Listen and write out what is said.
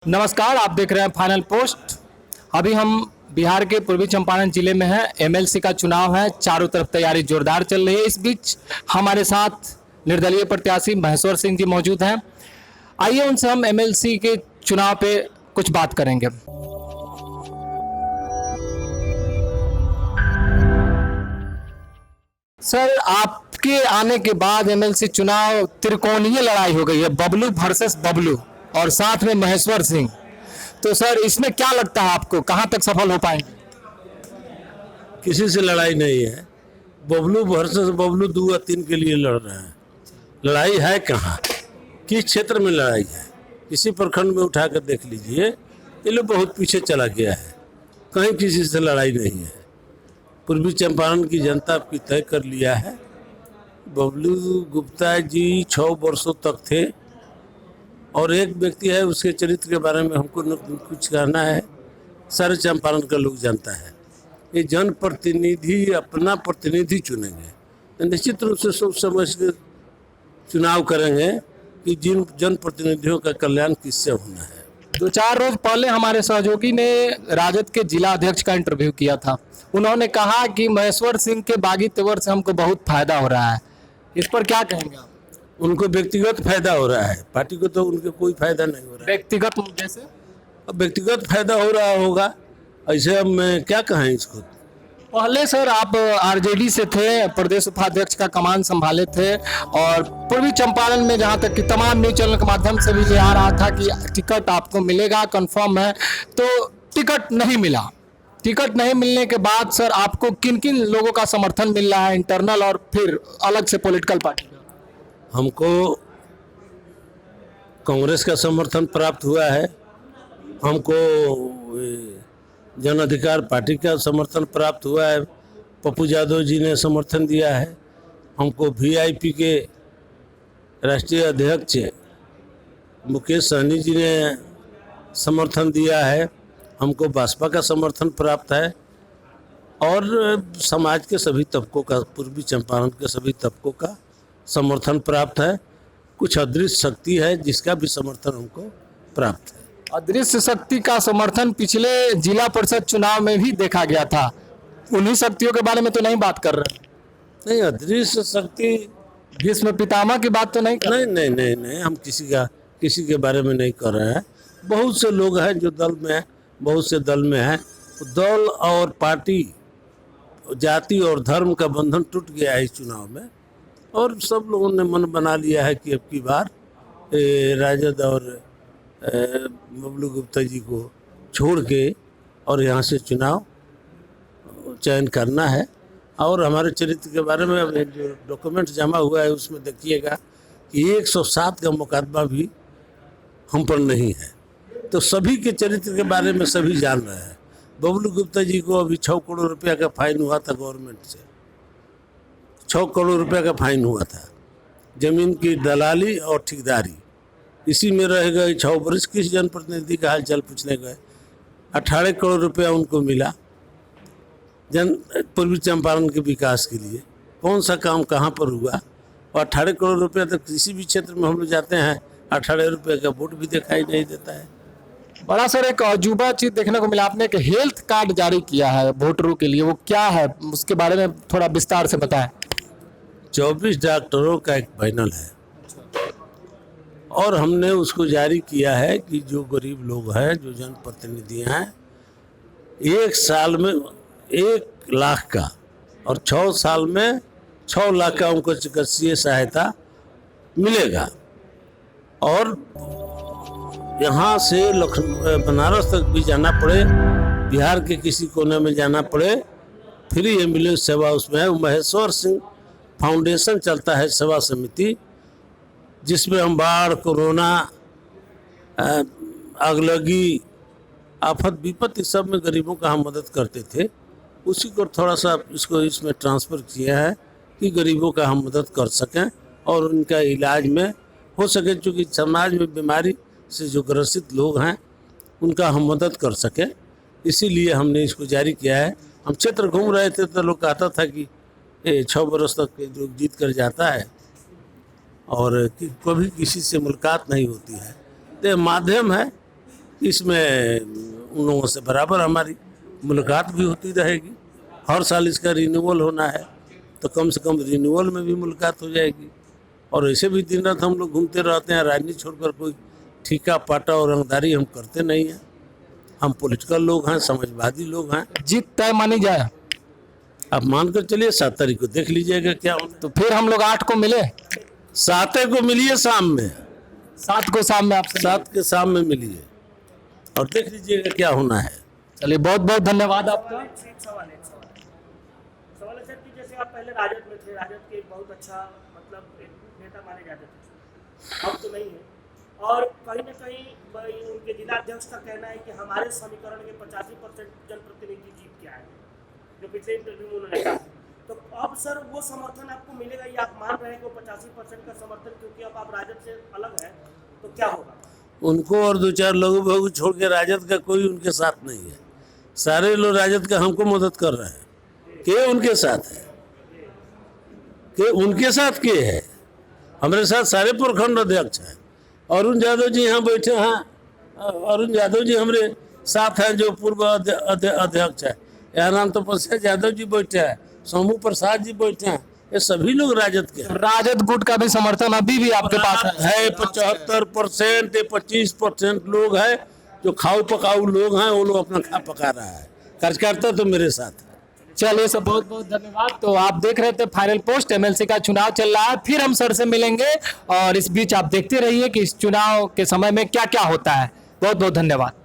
नमस्कार, आप देख रहे हैं फाइनल पोस्ट। अभी हम बिहार के पूर्वी चंपारण जिले में हैं। एमएलसी का चुनाव है, चारों तरफ तैयारी जोरदार चल रही है। इस बीच हमारे साथ निर्दलीय प्रत्याशी महेश्वर सिंह जी मौजूद हैं। आइए उनसे हम एमएलसी के चुनाव पे कुछ बात करेंगे। सर, आपके आने के बाद एमएलसी चुनाव त्रिकोणीय लड़ाई हो गई है, बबलू वर्सेस बबलू और साथ में महेश्वर सिंह। तो सर, इसमें क्या लगता है आपको, कहां तक सफल हो पाएंगे? किसी से लड़ाई नहीं है। बबलू वर्सेस बबलू 2 या 3 के लिए लड़ रहे हैं। लड़ाई है कहाँ, किस क्षेत्र में लड़ाई है? किसी प्रखंड में उठा कर देख लीजिए, ये लोग बहुत पीछे चला गया है। कहीं किसी से लड़ाई नहीं है। पूर्वी चंपारण की जनता की तय कर लिया है। बबलू गुप्ता जी 6 वर्षों तक थे और एक व्यक्ति है, उसके चरित्र के बारे में हमको न कुछ कहना है, सारे चंपारण का लोग जानता है। ये जनप्रतिनिधि अपना प्रतिनिधि चुनेंगे तो निश्चित रूप से सोच समझ के चुनाव करेंगे कि जिन जनप्रतिनिधियों का कल्याण किससे होना है। 2-4 रोज पहले हमारे सहयोगी ने राजद के जिला अध्यक्ष का इंटरव्यू किया था। उन्होंने कहा कि महेश्वर सिंह के बागी तेवर से हमको बहुत फायदा हो रहा है। इस पर क्या कहेंगे आप? उनको व्यक्तिगत फायदा हो रहा है, पार्टी को तो उनके कोई फायदा नहीं हो रहा है। व्यक्तिगत मुद्दे से अब व्यक्तिगत फायदा हो रहा होगा, ऐसे अब मैं क्या कहें इसको। पहले सर आप आरजेडी से थे, प्रदेश उपाध्यक्ष का कमान संभाले थे और पूर्वी चंपारण में जहां तक कि तमाम न्यूज चैनल के माध्यम से भी ये आ रहा था कि टिकट आपको मिलेगा, कंफर्म है। तो टिकट नहीं मिला। टिकट नहीं मिलने के बाद सर आपको किन किन लोगों का समर्थन मिल रहा है, इंटरनल और फिर अलग से पॉलिटिकल पार्टी का? हमको कांग्रेस का समर्थन प्राप्त हुआ है, हमको जन अधिकार पार्टी का समर्थन प्राप्त हुआ है, पप्पू यादव जी ने समर्थन दिया है, हमको वीआईपी के राष्ट्रीय अध्यक्ष मुकेश सहनी जी ने समर्थन दिया है, हमको भाजपा का समर्थन प्राप्त है और समाज के सभी तबकों का, पूर्वी चंपारण के सभी तबकों का समर्थन प्राप्त है। कुछ अदृश्य शक्ति है जिसका भी समर्थन हमको प्राप्त है। अदृश्य शक्ति का समर्थन पिछले जिला परिषद चुनाव में भी देखा गया था। उन्हीं शक्तियों के बारे में तो नहीं बात कर रहे? नहीं, अदृश्य शक्ति भीष्म पितामह की बात तो नहीं कर रहे? नहीं, हम किसी के बारे में नहीं कर रहे हैं। बहुत से लोग हैं जो दल में हैं, बहुत से दल में हैं। दल और पार्टी, जाति और धर्म का बंधन टूट गया है इस चुनाव में और सब लोगों ने मन बना लिया है कि अब की बार राजद और बबलू गुप्ता जी को छोड़ के और यहाँ से चुनाव चयन करना है। और हमारे चरित्र के बारे में अब जो डॉक्यूमेंट जमा हुआ है उसमें देखिएगा कि 107 का मुकदमा भी हम पर नहीं है। तो सभी के चरित्र के बारे में सभी जान रहे हैं। बबलू गुप्ता जी को अभी 6 करोड़ रुपया का फाइन हुआ था गवर्नमेंट से, 6 करोड़ रुपया का फाइन हुआ था। जमीन की दलाली और ठेकेदारी, इसी में रह गए 6 वर्ष। किस जनप्रतिनिधि का हाल चाल पूछने गए, 18 करोड़ रुपया उनको मिला पूर्वी चंपारण के विकास के लिए। कौन सा काम कहाँ पर हुआ? और 18 करोड़ रुपया तो किसी भी क्षेत्र में हम लोग जाते हैं, 18 रुपये का वोट भी दिखाई नहीं देता है। बड़ा सर एक अजूबा चीज देखने को मिला, आपने एक हेल्थ कार्ड जारी किया है वोटरों के लिए, वो क्या है, उसके बारे में थोड़ा विस्तार से बताएं। 24 डॉक्टरों का एक पैनल है और हमने उसको जारी किया है कि जो गरीब लोग हैं, जो जनप्रतिनिधि हैं, 1 साल में 1 लाख का और 6 साल में 6 लाख का उनको चिकित्सीय सहायता मिलेगा। और यहाँ से बनारस तक भी जाना पड़े, बिहार के किसी कोने में जाना पड़े, फ्री एम्बुलेंस सेवा उसमें है। महेश्वर सिंह फाउंडेशन चलता है, सेवा समिति, जिसमें हम बाढ़, कोरोना, आगलगी, आफत विपत्ति सब में गरीबों का हम मदद करते थे। उसी को थोड़ा सा इसमें ट्रांसफ़र किया है कि गरीबों का हम मदद कर सकें और उनका इलाज में हो सके, चूँकि समाज में बीमारी से जो ग्रसित लोग हैं उनका हम मदद कर सकें। इसीलिए हमने इसको जारी किया है। हम क्षेत्र घूम रहे थे तो लोग कहता था कि 6 बरस तक जो जीत कर जाता है और कभी किसी से मुलाकात नहीं होती है। तो माध्यम है इसमें उन लोगों से बराबर हमारी मुलाकात भी होती रहेगी। हर साल इसका रिन्यूअल होना है, तो कम से कम रिन्यूअल में भी मुलाकात हो जाएगी। और ऐसे भी दिन रात हम लोग घूमते रहते हैं, राजनीति छोड़कर कोई ठीका पाटा और रंगदारी हम करते नहीं हैं। हम पॉलिटिकल लोग हैं, समझवादी लोग हैं। जीत तय मानी जाए आप मानकर चलिए 7 तारीख को देख लीजिएगा क्या होना। तो फिर हम लोग 8 को मिले, 7 को मिलिए शाम में, 7 को शाम में आपसे। 7 के शाम में मिलिए और देख लीजिएगा क्या होना है। चलिए बहुत बहुत धन्यवाद आपका। एक सवाल है सर कि जैसे आप पहले राजद में थे, राजद के एक बहुत अच्छा मतलब एक नेता माने जाते थे, अब तो नहीं है। और कहीं ना कहीं उनके जिला अध्यक्ष का कहना है कि हमारे समीकरण के 85% जनप्रतिनिधि जीत के आए, जो पिछले इंटरव्यू में उन्होंने कहा। तो अब सर वो समर्थन आपको मिलेगा या आप मान रहे हैं कि वो 85% का समर्थन, क्योंकि अब आप राजद से अलग है, तो क्या होगा? उनको और 2-4 लोगों को छोड़ के राजद का कोई उनके साथ नहीं है। सारे लोग राजद का हमको मदद कर रहे हैं। के उनके साथ है, के उनके साथ के है। हमारे साथ सारे प्रखंड अध्यक्ष हैं। अरुण यादव जी यहाँ बैठे हैं, अरुण यादव जी हमारे साथ हैं जो पूर्व अध्यक्ष है। यहाँ राम तपस्या यादव जी बैठे हैं, सोमू प्रसाद जी बैठे हैं। ये सभी लोग राजद के हैं। राजद गुट का भी समर्थन अभी भी आपके पास है? 75% या 25% लोग हैं जो खाऊ पकाऊ लोग हैं, वो लोग अपना खा पका रहा है। कार्यकर्ता तो मेरे साथ है। चलिए सर बहुत बहुत धन्यवाद। तो आप देख रहे थे फाइनल पोस्ट, एमएलसी का चुनाव चल रहा है, फिर हम सर से मिलेंगे और इस बीच आप देखते रहिए कि इस चुनाव के समय में क्या क्या होता है। बहुत बहुत धन्यवाद।